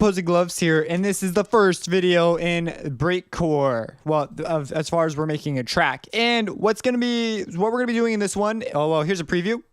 Opposing Gloves here, and this is the first video in Breakcore. Well, as far as we're making a track. And what we're gonna be doing in this one. Oh well, here's a preview.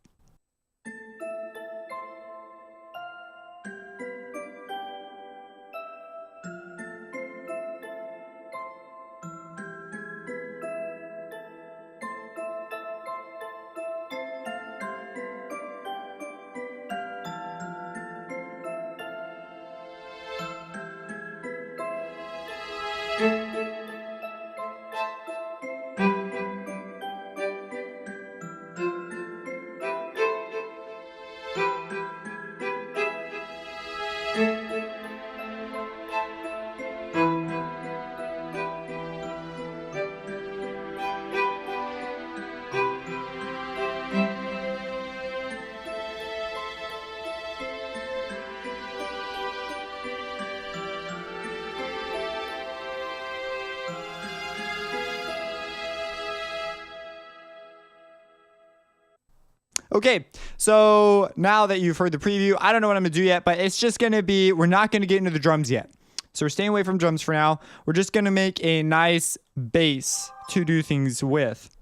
Okay, so now that you've heard the preview, I don't know what I'm gonna do yet, but it's just gonna be, we're not gonna get into the drums yet. So we're staying away from drums for now. We're just gonna make a nice bass to do things with.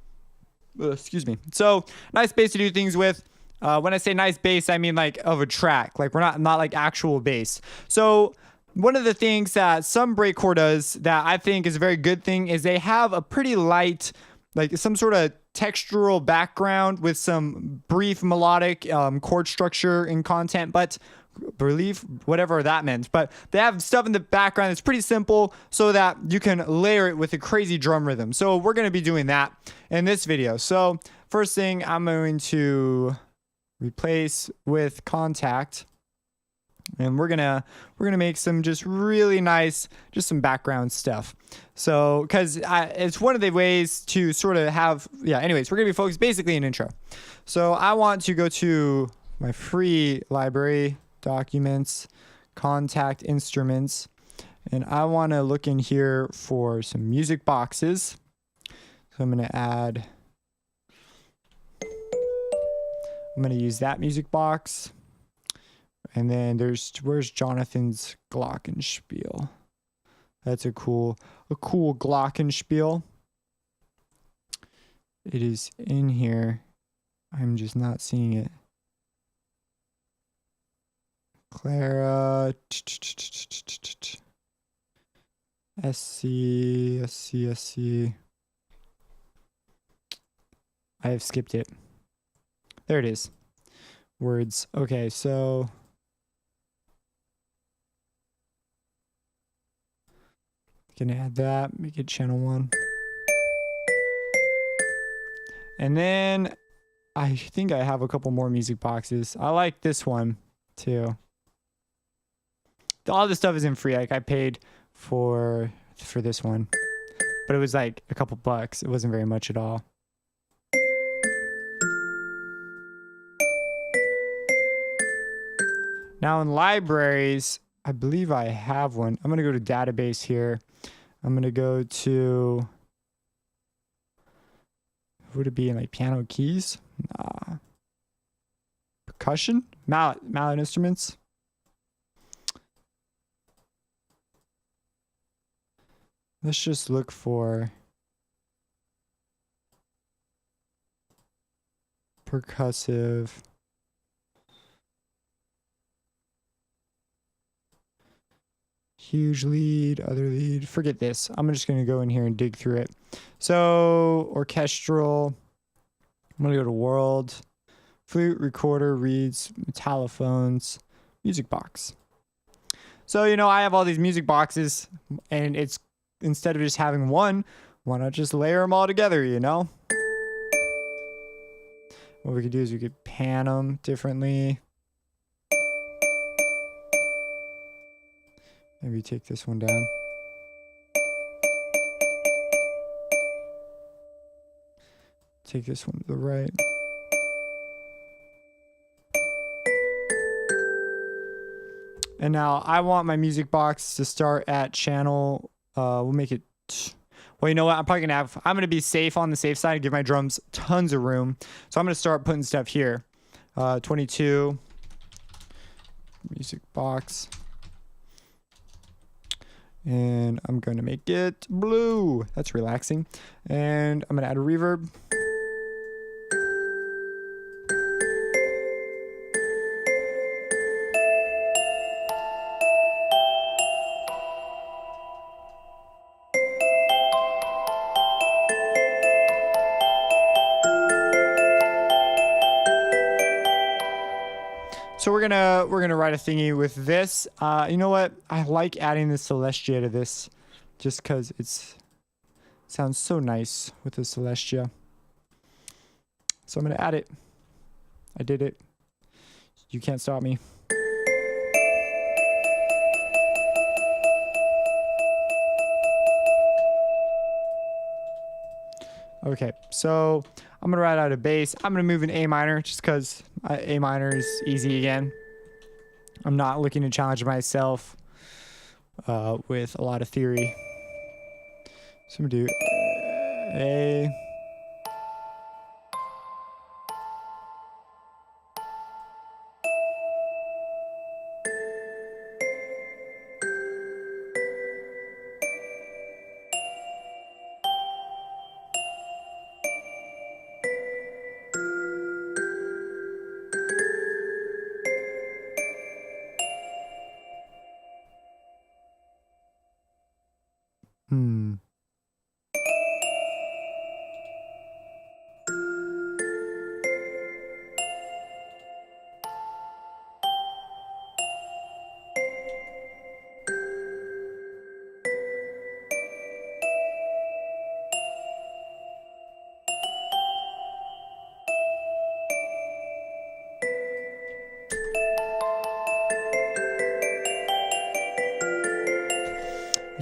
Excuse me. So nice bass to do things with. When I say nice bass, I mean like of a track. Like we're not like actual bass. So one of the things that some breakcore does that I think is a very good thing is they have a pretty light, like some sort of textural background with some brief melodic chord structure and content, but believe whatever that meant. But they have stuff in the background that's pretty simple so that you can layer it with a crazy drum rhythm. So we're going to be doing that in this video. So first thing, I'm going to replace with contact. And we're gonna make some just really nice, just some background stuff. So, because it's one of the ways to sort of have, yeah, anyways, we're gonna be focused basically an intro. So I want to go to my free library, documents, contact instruments, and I want to look in here for some music boxes. So I'm gonna use that music box. And then where's Jonathan's glockenspiel? That's a cool glockenspiel. It is in here. I'm just not seeing it. Clara. SC. I have skipped it. There it is. Words. Okay, so gonna add that, make it channel 1. And then I think I have a couple more music boxes. I like this one too. All this stuff isn't free. Like I paid for this one, but it was like a couple bucks. It wasn't very much at all. Now in libraries, I believe I have one. I'm gonna go to database here. I'm gonna go to, would it be in like piano keys? Nah. Percussion? Mallet instruments. Let's just look for percussive. Huge lead, other lead, forget this. I'm just gonna go in here and dig through it. So orchestral, I'm gonna go to world, flute, recorder, reeds, metallophones, music box. So, you know, I have all these music boxes and it's, instead of just having one, why not just layer them all together, you know? What we could do is we could pan them differently. Maybe take this one down. Take this one to the right. And now I want my music box to start at channel, we'll make it, well, you know what? I'm going to be safe on the safe side and give my drums tons of room. So I'm going to start putting stuff here. 22, music box. And I'm going to make it blue. That's relaxing. And I'm going to add a reverb. So we're gonna write a thingy with this. You know what? I like adding the Celestia to this, just cause it sounds so nice with the Celestia. So I'm gonna add it. I did it. You can't stop me. Okay, so I'm gonna write out a bass. I'm gonna move in A minor just because A minor is easy again. I'm not looking to challenge myself with a lot of theory. So I'm gonna do A.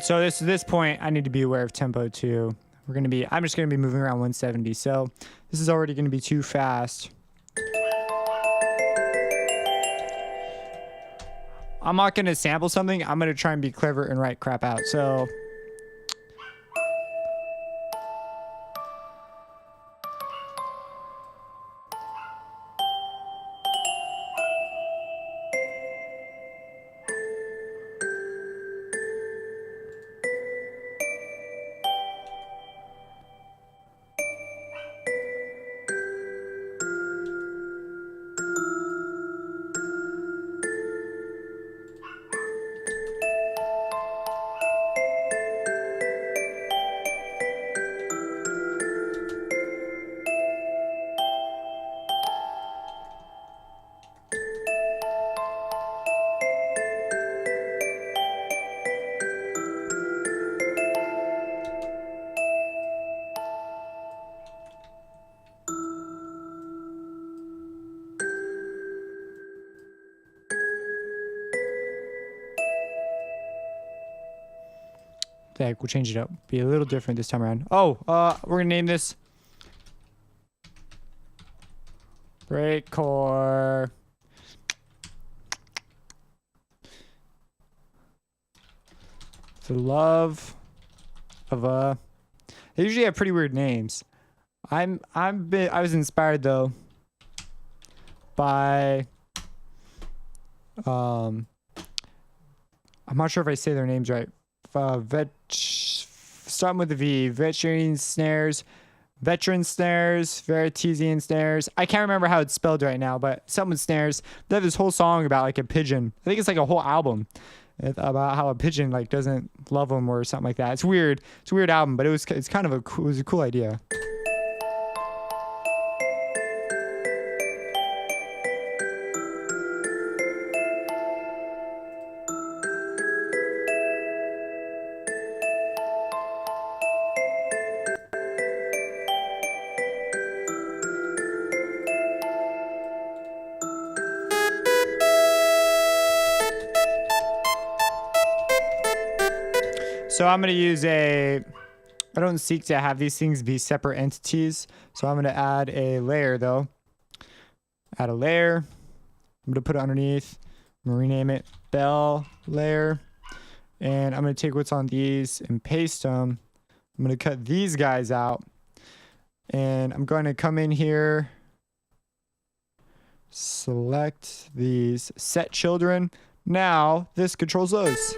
So this point, I need to be aware of tempo too. I'm just gonna be moving around 170. So this is already gonna be too fast. I'm not gonna sample something. I'm gonna try and be clever and write crap out. So. Heck, we'll change it up. Be a little different this time around. Oh, we're gonna name this Breakcore. The love of they usually have pretty weird names. I was inspired though by I'm not sure if I say their names right. Starting with the V, veteran snares, Veritesian snares. I can't remember how it's spelled right now, but something with snares. They have this whole song about like a pigeon. I think it's like a whole album about how a pigeon like doesn't love them or something like that. It's weird. It's a weird album, but it's kind of it was a cool idea. So I'm going to use I don't seek to have these things be separate entities. So I'm going to add a layer though. Add a layer. I'm going to put it underneath. I'm going to rename it Bell layer. And I'm going to take what's on these and paste them. I'm going to cut these guys out. And I'm going to come in here. Select these. Set children. Now this controls those.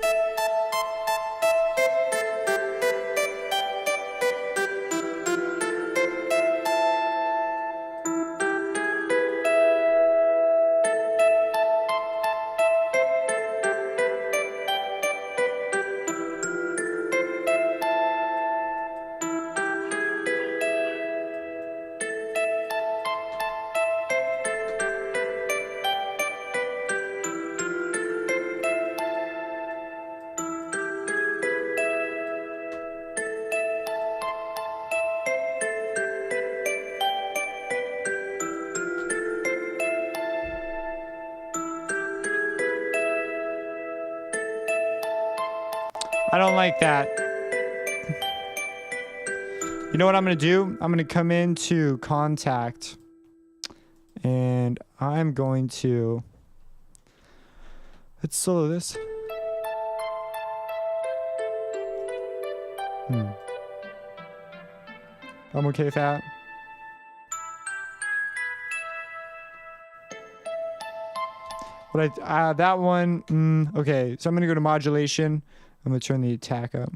I don't like that. You know what I'm going to do? I'm going to come into contact and I'm going to, let's solo this. I'm okay with that. But that one, okay. So I'm going to go to modulation. I'm going to turn the attack up.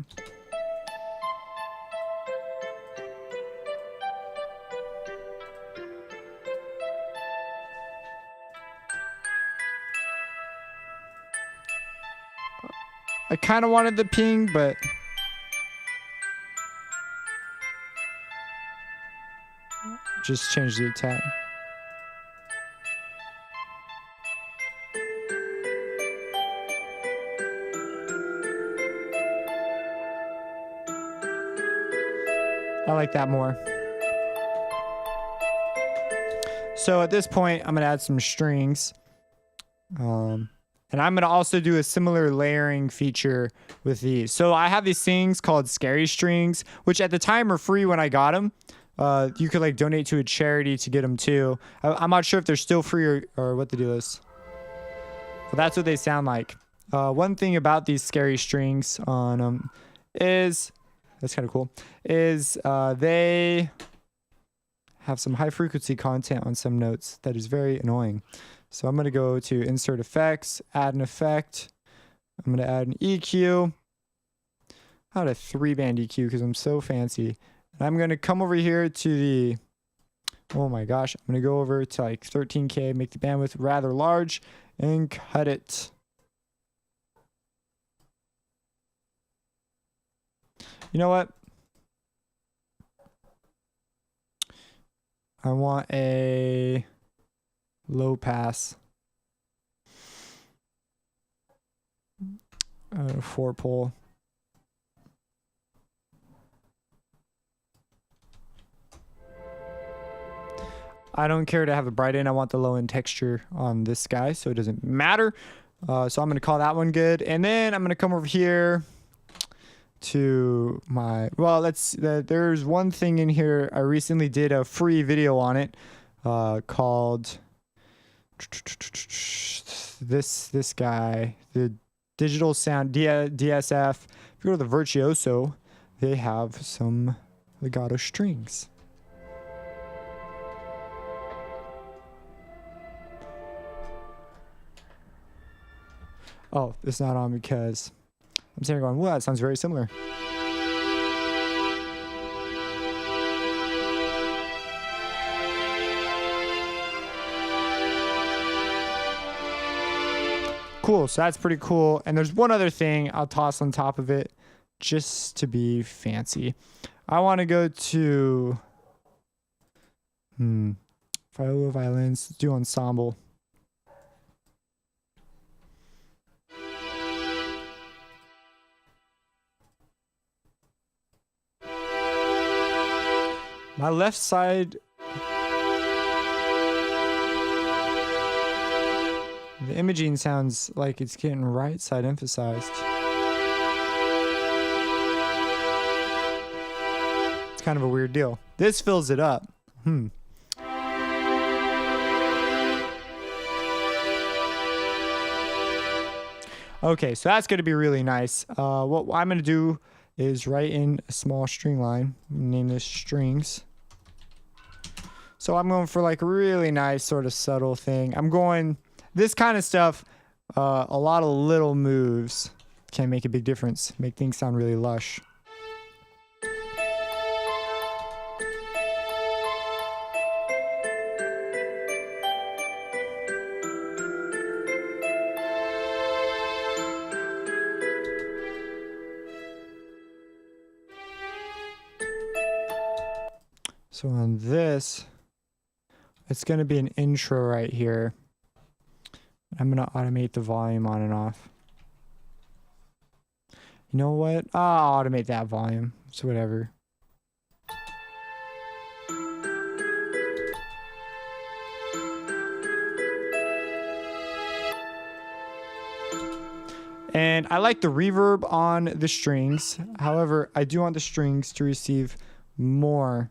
I kind of wanted the ping, but just change the attack. I like that more. So at this point, I'm gonna add some strings. And I'm going to also do a similar layering feature with these. So I have these things called scary strings, which at the time were free when I got them. You could like donate to a charity to get them too. I'm not sure if they're still free or what the deal is. But that's what they sound like. One thing about these scary strings on them is, that's kind of cool, is they have some high frequency content on some notes that is very annoying. So I'm going to go to insert effects, add an effect. I'm going to add an EQ. I had a 3-band EQ because I'm so fancy. And I'm going to come over here to the, oh my gosh, I'm going to go over to like 13K, make the bandwidth rather large and cut it. You know what? I want a low pass. 4-pole. I don't care to have a bright end. I want the low end texture on this guy, so it doesn't matter. So I'm going to call that one good. And then I'm going to come over here to my, well, there's one thing in here. I recently did a free video on it called this guy, the digital sound DSF. If you go to the Virtuoso, they have some legato strings. Oh, it's not on because I'm sitting here going, well, that sounds very similar. Cool, so that's pretty cool. And there's one other thing I'll toss on top of it just to be fancy. I want to go to viola, violins, do ensemble. My left side, the imaging sounds like it's getting right side emphasized. It's kind of a weird deal. This fills it up. Okay, so that's going to be really nice. What I'm going to do is write in a small string line. Name this strings. So I'm going for like a really nice sort of subtle thing. I'm going this kind of stuff. A lot of little moves can make a big difference. Make things sound really lush. So on this, it's going to be an intro right here. I'm going to automate the volume on and off. You know what? I'll automate that volume. So whatever. And I like the reverb on the strings. However, I do want the strings to receive more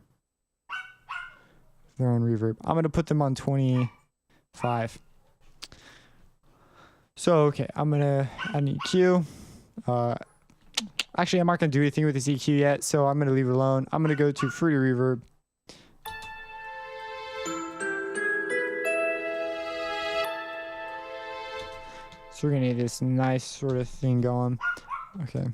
of their own reverb. I'm going to put them on 25. So, okay, I'm going to add an EQ. Actually, I'm not going to do anything with this EQ yet, so I'm going to leave it alone. I'm going to go to Fruity Reverb. So we're going to need this nice sort of thing going. Okay.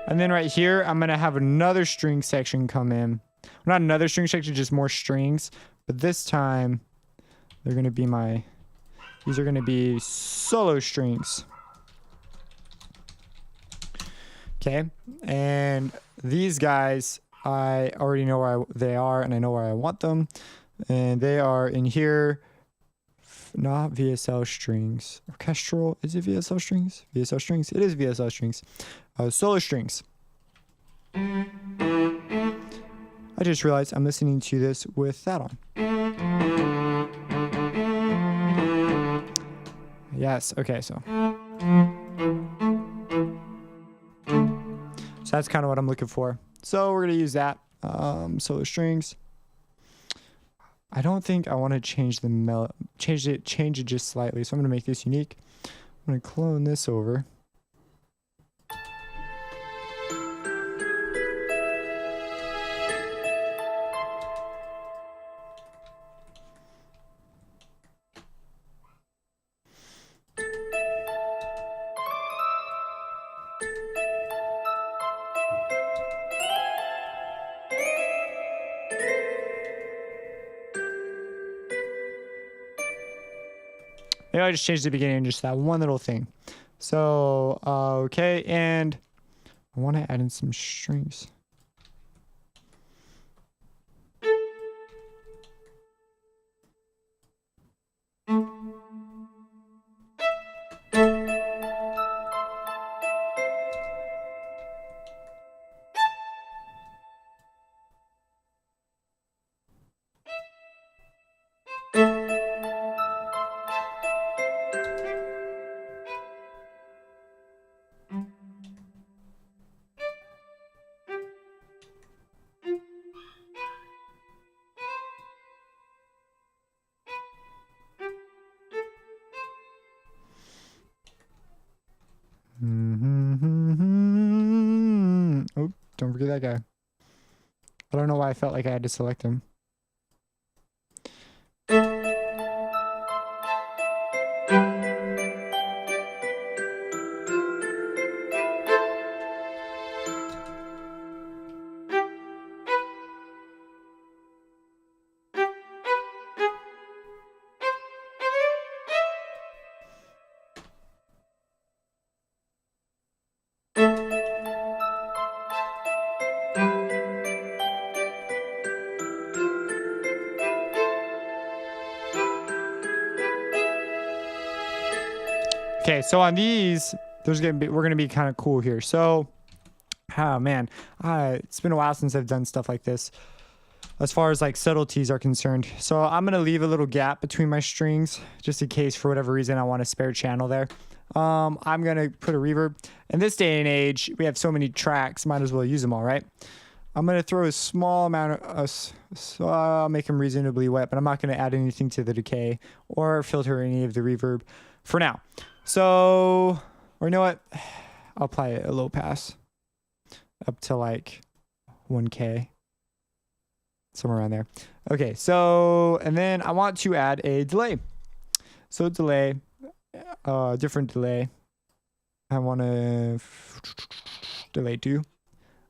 And then right here, I'm going to have another string section come in. Not another string section, just more strings. But this time, they're going to be these are going to be solo strings. Okay. And these guys, I already know where they are, and I know where I want them. And they are in here. Not VSL strings. Orchestral. Is it VSL strings? VSL strings. It is VSL strings. Solo strings. I just realized I'm listening to this with that on. Yes. Okay. So that's kind of what I'm looking for. So we're gonna use that. Solo strings. I don't think I want to change the change it just slightly. So I'm gonna make this unique. I'm gonna clone this over. Maybe I just changed the beginning, just that one little thing. So, okay, and I want to add in some strings. Oh, don't forget that guy. I don't know why I felt like I had to select him. Okay, so on these, we're gonna be kind of cool here. So, oh man, it's been a while since I've done stuff like this, as far as like subtleties are concerned. So I'm gonna leave a little gap between my strings, just in case for whatever reason I want a spare channel there. I'm gonna put a reverb. In this day and age, we have so many tracks, might as well use them all, right? I'm gonna throw a small amount of, so I'll make them reasonably wet, but I'm not gonna add anything to the decay or filter any of the reverb for now. So, or you know what? I'll apply a low pass up to like 1K, somewhere around there. Okay, so, and then I want to add a delay. So delay, different delay. I want to delay 2,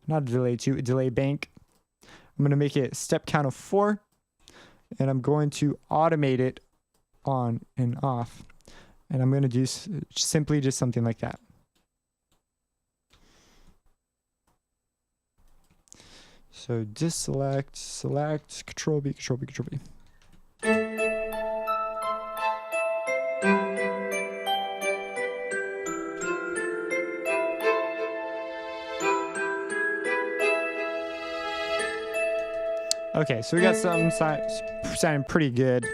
not a delay 2, a delay bank. I'm going to make it step count of 4, and I'm going to automate it on and off. And I'm going to do simply just something like that. So deselect, select, Control B, Control B, Control B. Okay, so we got something sounding pretty good.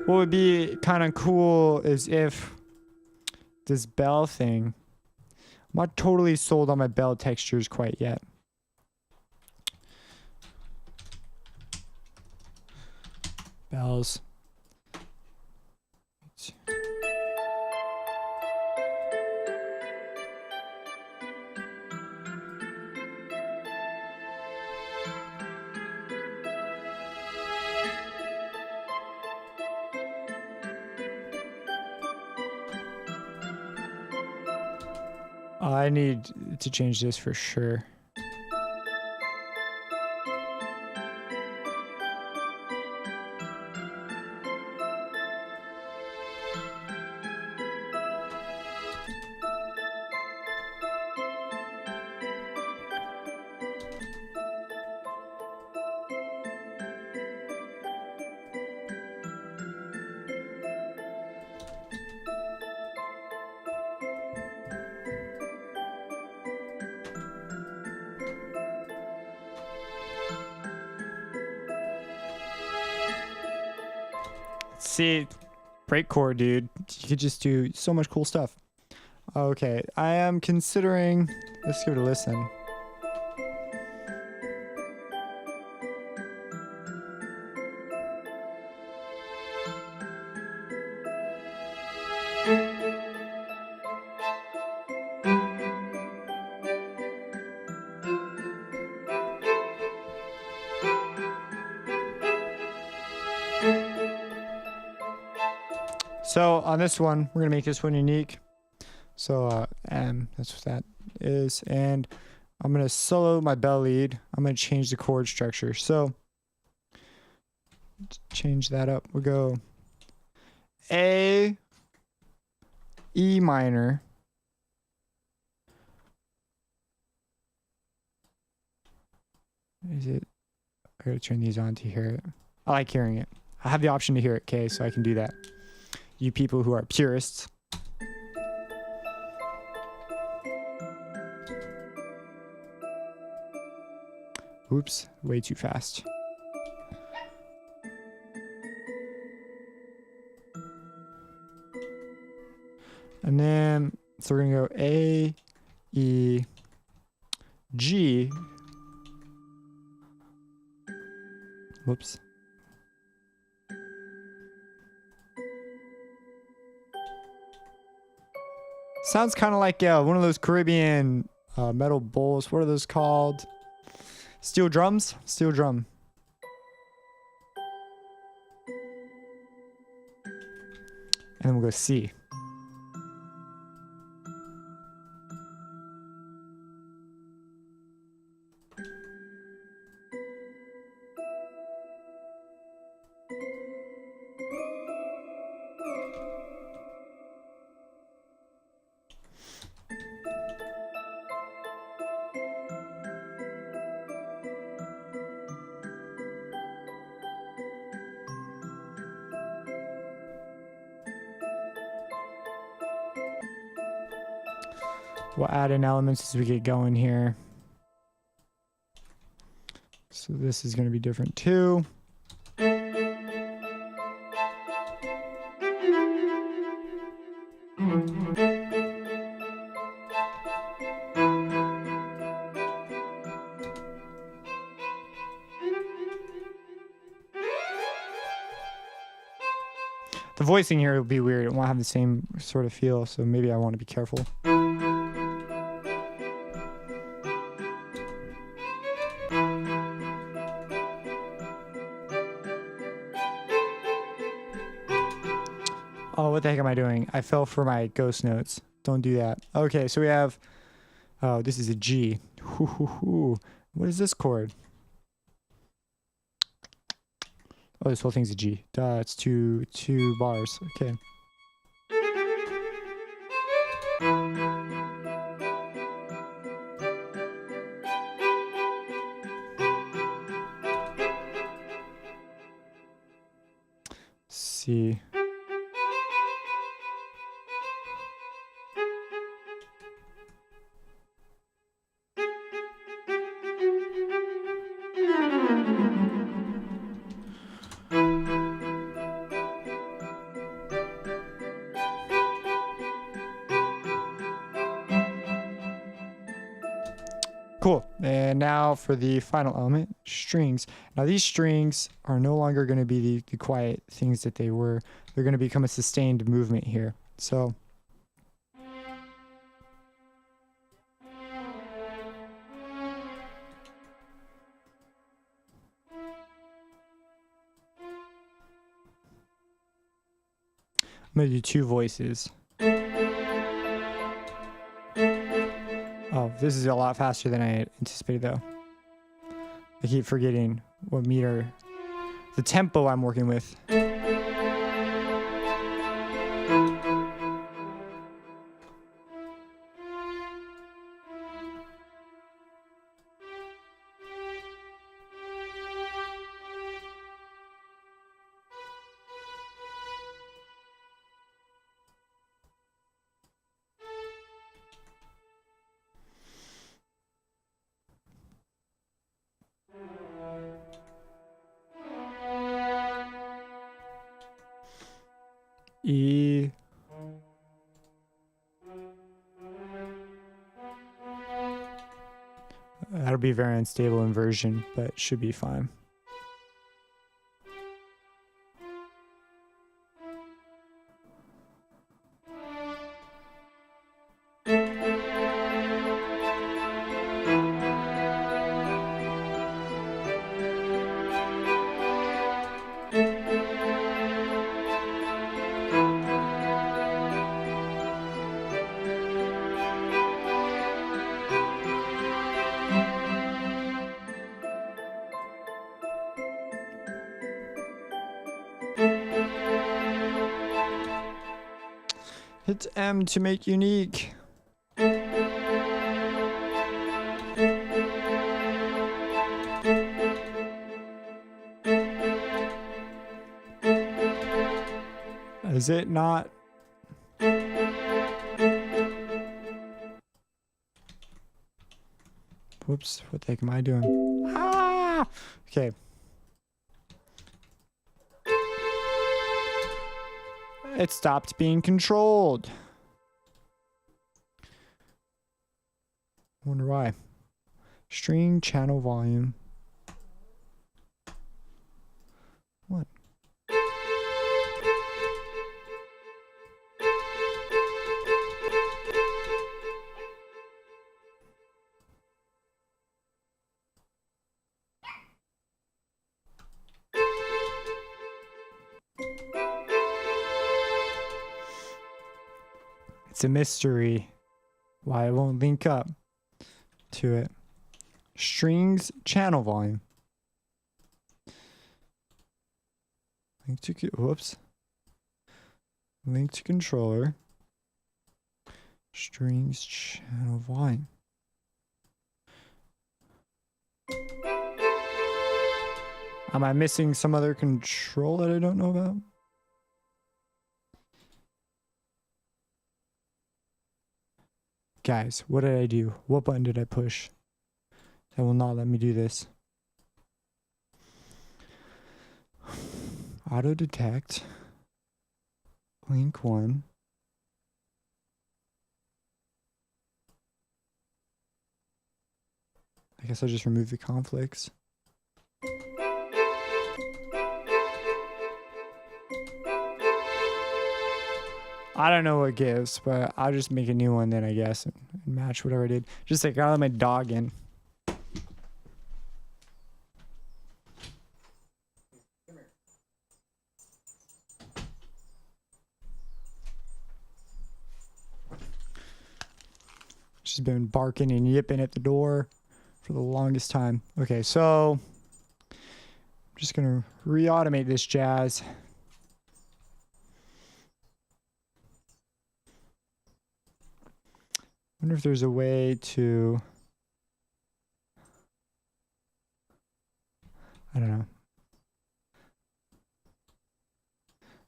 What would be kind of cool is if this bell thing, I'm not totally sold on my bell textures quite yet. Bells. I need to change this for sure. See, Breakcore, dude. You could just do so much cool stuff. Okay, I am considering. Let's give it a listen. So on this one, we're gonna make this one unique. So that's what that is, and I'm gonna solo my bell lead. I'm gonna change the chord structure. So change that up. We'll go A, E minor, is it? I gotta turn these on to hear it. I like hearing it. I have the option to hear it, okay, so I can do that. You people who are purists. Oops, way too fast. And then, so we're gonna go A, E, G. Whoops. Sounds kind of like one of those Caribbean metal bowls. What are those called? Steel drums? Steel drum. And then we'll go C. We'll add in elements as we get going here. So this is going to be different too. The voicing here will be weird. It won't have the same sort of feel, so maybe I want to be careful. Oh, what the heck am I doing? I fell for my ghost notes. Don't do that. Okay, so we have... Oh, this is a G. What is this chord? Oh, this whole thing's a G. Duh, it's two bars. Okay. C. Cool. And now for the final element, strings. Now these strings are no longer going to be the quiet things that they were. They're going to become a sustained movement here. So I'm going to do 2 voices. Oh, this is a lot faster than I anticipated though. I keep forgetting what meter, the tempo I'm working with. E. That'll be very unstable inversion, but should be fine. Hit M to make unique. Is it not? Whoops, what the heck am I doing? Ah! Okay. It stopped being controlled. Wonder why. String channel volume. What? It's a mystery why it won't link up to it. Strings channel volume. Link to whoops. Link to controller. Strings channel volume. Am I missing some other control that I don't know about? Guys, what did I do? What button did I push? That will not let me do this. Auto detect. Link 1. I guess I'll just remove the conflicts. I don't know what gives, but I'll just make a new one then, I guess, and match whatever I did. Just like, I let my dog in. She's been barking and yipping at the door for the longest time. Okay, so I'm just gonna re-automate this jazz. Wonder if there's a way to, I don't know.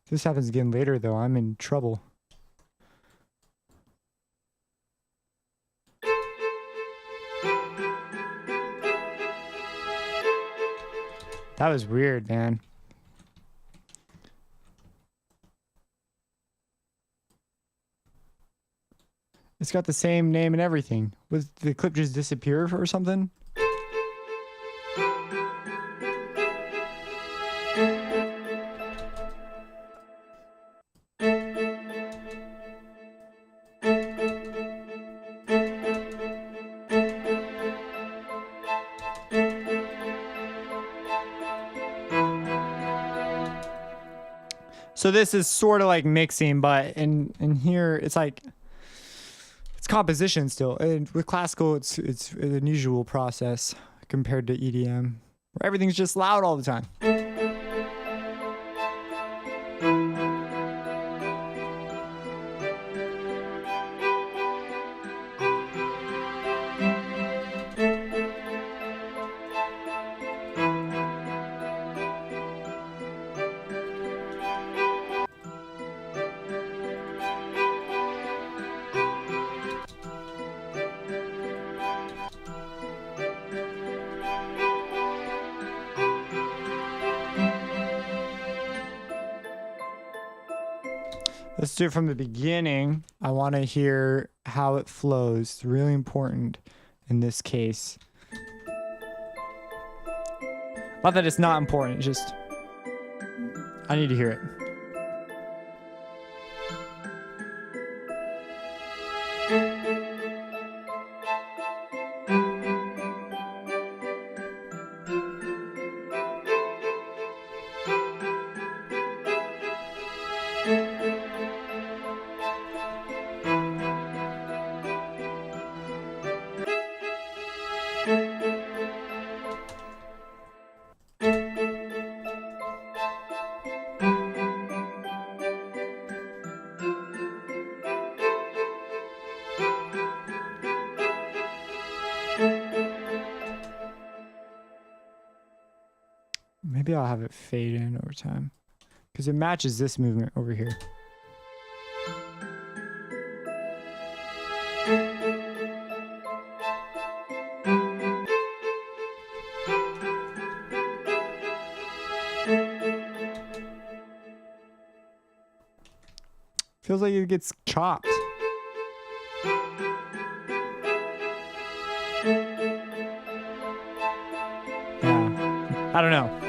If this happens again later though, I'm in trouble. That was weird, man. It's got the same name and everything. Was the clip just disappear or something? So this is sort of like mixing, but in here it's like it's composition still. And with classical, it's an unusual process compared to EDM, where everything's just loud all the time. Let's do it from the beginning. I want to hear how it flows. It's really important in this case. Not that it's not important, it's just I need to hear it. Maybe I'll have it fade in over time because it matches this movement over here. Feels like it gets chopped. Yeah, I don't know.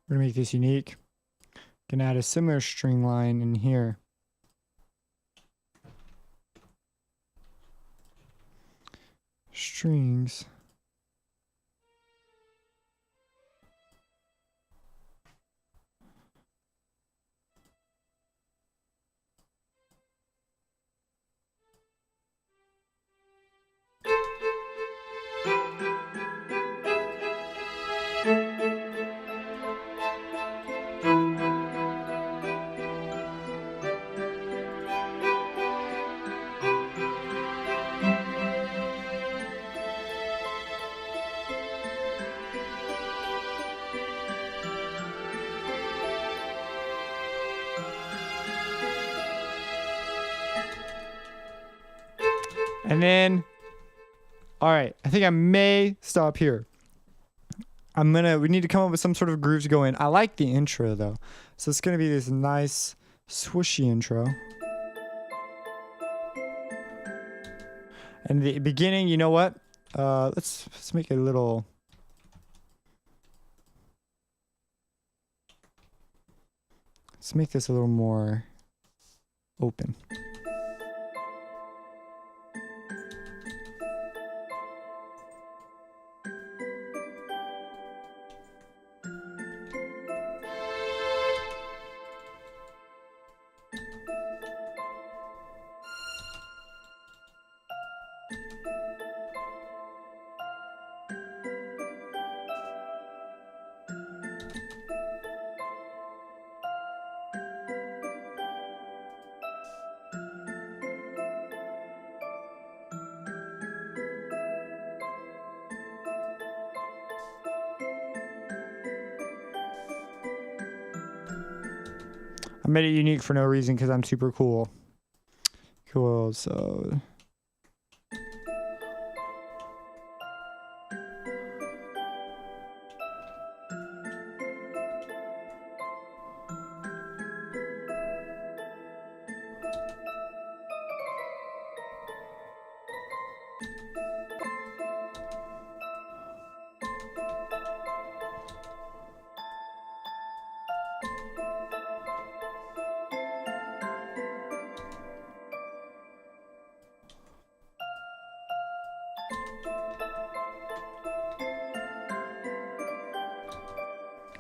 We're gonna make this unique. Gonna add a similar string line in here. Strings. And then, all right, I think I may stop here. We need to come up with some sort of groove to go in. I like the intro though. So it's gonna be this nice swooshy intro. And the beginning, you know what? Let's make it a little. Let's make this a little more open. I made it unique for no reason because I'm super cool. Cool, so.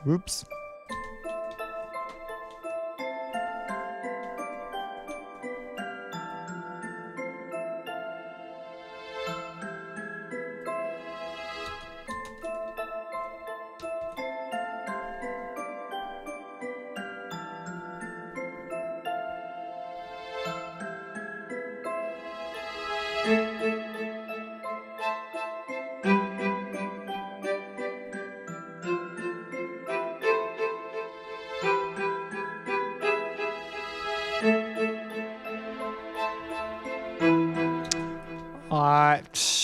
Whoops.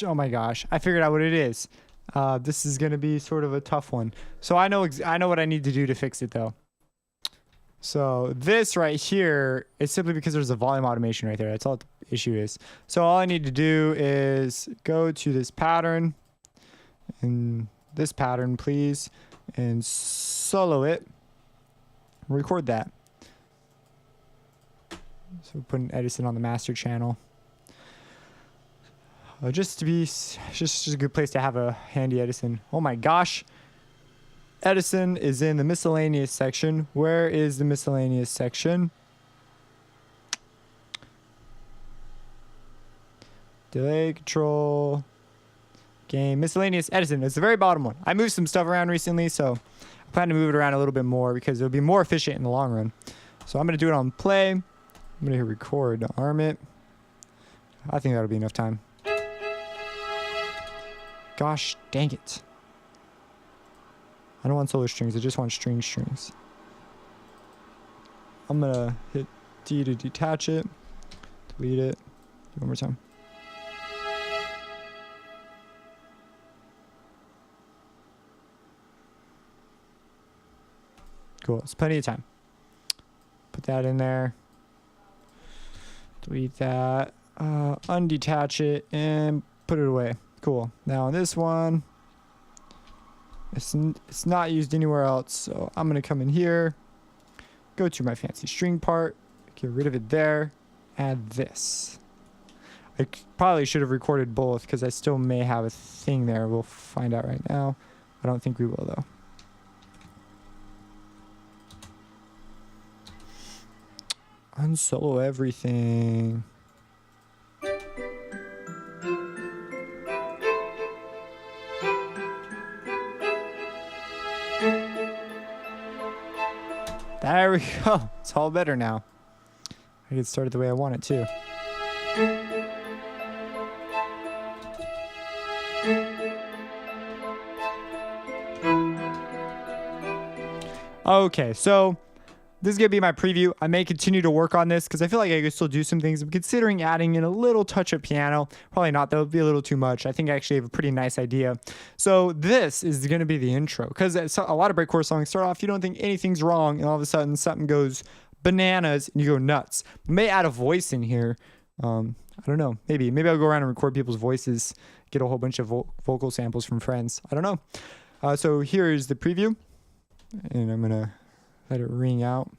Oh my gosh, I figured out what it is. This is gonna be sort of a tough one. So I know what I need to do to fix it though. So this right here is simply because there's a volume automation right there. That's all the issue is. So all I need to do is go to this pattern and this pattern, please, and solo it. Record that. So put an Edison on the master channel. Just a good place to have a handy Edison. Oh my gosh. Edison is in the miscellaneous section. Where is the miscellaneous section? Delay, control, game, miscellaneous Edison. It's the very bottom one. I moved some stuff around recently, so I plan to move it around a little bit more because it'll be more efficient in the long run. So I'm going to do it on play. I'm going to hit record to arm it. I think that'll be enough time. Gosh dang it. I don't want solo strings, I just want strings. I'm gonna hit D to detach it, delete it, do it one more time. Cool, it's plenty of time. Put that in there, delete that, undetach it, and put it away. Cool. Now on this one, it's not used anywhere else, so I'm gonna come in here, go to my fancy string part, get rid of it there, add this. I probably should have recorded both because I still may have a thing there. We'll find out right now. I don't think we will though. Unsolo everything. There we go. It's all better now. I get started the way I want it too. Okay, so this is going to be my preview. I may continue to work on this because I feel like I could still do some things. I'm considering adding in a little touch of piano. Probably not. That would be a little too much. I think I actually have a pretty nice idea. So this is going to be the intro because a lot of breakcore songs start off, you don't think anything's wrong, and all of a sudden something goes bananas and you go nuts. May add a voice in here. I don't know. Maybe I'll go around and record people's voices, get a whole bunch of vocal samples from friends. I don't know. So here's the preview, and I'm going to let it ring out.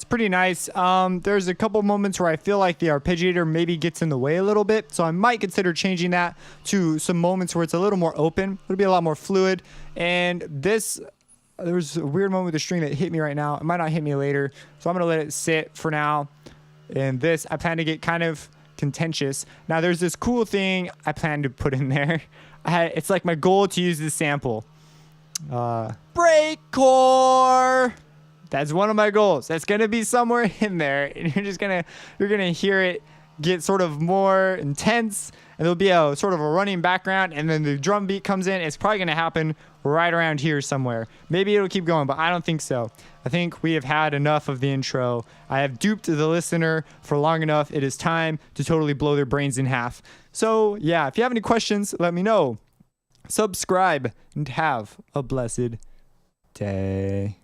Pretty nice. There's a couple moments where I feel like the arpeggiator maybe gets in the way a little bit, so I might consider changing that to some moments where it's a little more open. It'll be a lot more fluid. And this, there's a weird moment with the string that hit me right now. It might not hit me later, so I'm gonna let it sit for now. And this, I plan to get kind of contentious. Now there's this cool thing I plan to put in there. It's like my goal to use this sample. Breakcore. That's one of my goals. That's gonna be somewhere in there, and you're gonna hear it get sort of more intense, and there'll be a sort of a running background, and then the drum beat comes in. It's probably gonna happen right around here somewhere. Maybe it'll keep going, but I don't think so. I think we have had enough of the intro. I have duped the listener for long enough. It is time to totally blow their brains in half. So yeah, if you have any questions, let me know. Subscribe and have a blessed day.